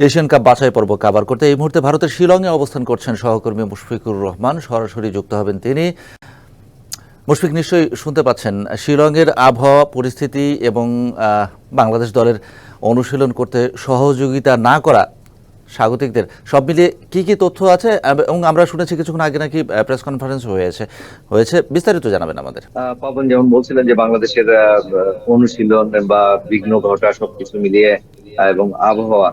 Asian cup বাছাই পর্ব cover করতে এই মুহূর্তে ভারতের শিলংয়ে অবস্থান করছেন সহকর্মী মুশফিকুর রহমান। সরাসরি যুক্ত হবেন তিনি। মুশফিক, নিশ্চয়ই শুনতে পাচ্ছেন শিলংয়ের আবহাওয়া পরিস্থিতি এবং বাংলাদেশ দলের অনুশীলন করতে সহযোগিতা না করা স্বাগতিকদের সব মিলিয়ে কি কি তথ্য আছে, এবং আমরা শুনেছি কিছুক্ষণ আগে নাকি প্রেস কনফারেন্স হয়েছে, বিস্তারিত জানাবেন আমাদের। পাবন যেমন বলছিলেন যে বাংলাদেশের অনুশীলন বা বিঘ্ন ঘটা সবকিছু মিলিয়ে এবং আবহাওয়া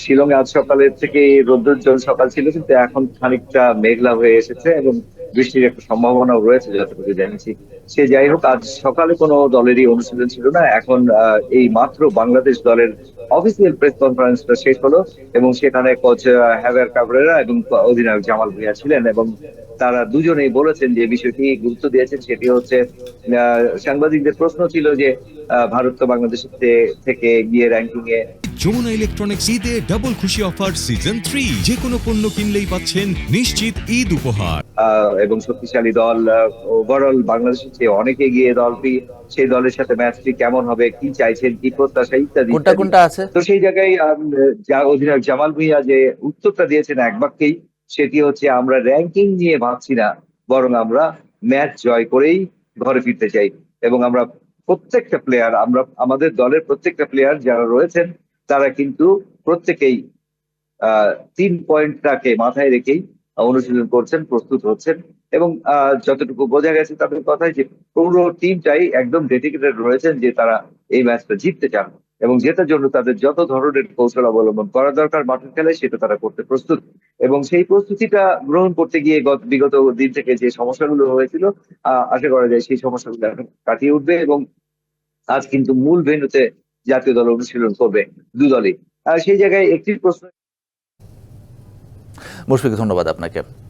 শিলংয়ে আজ সকালের থেকে রৌদ্রোজ্জ্বল সকাল ছিল, কিন্তু এখন খানিকটা মেঘলা হয়ে এসেছে এবং বৃষ্টির একটা সম্ভাবনাও রয়েছে যতটুকু জানিয়েছি। সে যাই হোক, আজ সকালে কোনো দলেরই অনুশীলন ছিল না। এখন এই মাত্র বাংলাদেশ দলের অফিসিয়াল প্রেস কনফারেন্সটা শেষ হলো এবং সেখানে কোচ হ্যাভিয়ার কাবরেরা এবং অধিনায়ক জামাল ভুঁইয়া ছিলেন এবং তারা দুজনেই বলেছেন যে বিষয়টি গুরুত্ব দিয়েছেন সেটি হচ্ছে সাংবাদিকদের প্রশ্ন ছিল যে ভারত তো বাংলাদেশের থেকে গিয়ে র্যাঙ্কিং এ। যমুনা ইলেকট্রনিক্স ঈদে ডাবল খুশি অফার সিজন 3, যে কোনো পণ্য কিনলেই পাচ্ছেন নিশ্চিত ঈদ উপহার। এবং শক্তিশালী দল, ওভারঅল বাংলাদেশের চেয়ে অনেক এগিয়ে দলটি, সেই দলের সাথে ম্যাচটি কেমন হবে, কি চাইছেন, কি প্রত্যাশা ইত্যাদি কোনটা আছে। তো সেই জায়গায় অধিনায়ক জামাল ভুঁইয়া যে উত্তরটা দিয়েছেন এক বাক্যেই, সেটি হচ্ছে আমরা র্যাঙ্কিং নিয়ে ভাবছি না, বরং আমরা ম্যাচ জয় করেই ঘরে ফিরতে চাই। এবং আমরা প্রত্যেকটা প্লেয়ার, আমাদের দলের প্রত্যেকটা প্লেয়ার যারা রয়েছেন তারা কিন্তু প্রত্যেকেই 3 পয়েন্টটাকে মাথায় রেখেই অনুশীলন করছেন, প্রস্তুত হচ্ছেন। এবং যতটুকু বোঝা গেছে তাদের কথায় যে পুরো টিমটাই একদম ডেডিকেটেড রয়েছেন যে তারা এই ম্যাচটা জিততে চান এবং জেতার জন্য তাদের যত ধরনের কৌশল অবলম্বন করা দরকার মাঠের খেলায় সেটা তারা করতে প্রস্তুত। এবং সেই প্রস্তুতিটা গ্রহণ করতে গিয়ে বিগত দিন থেকে যে সমস্যাগুলো হয়েছিল, আশা করা যায় সেই সমস্যাগুলো এখন কাটিয়ে উঠবে এবং আজ কিন্তু মূল ভেন্যুতে জাতীয় দল অনুশীলন করবে দু দলই। সেই জায়গায় একটি প্রশ্ন। মুশফিক, ধন্যবাদ আপনাকে।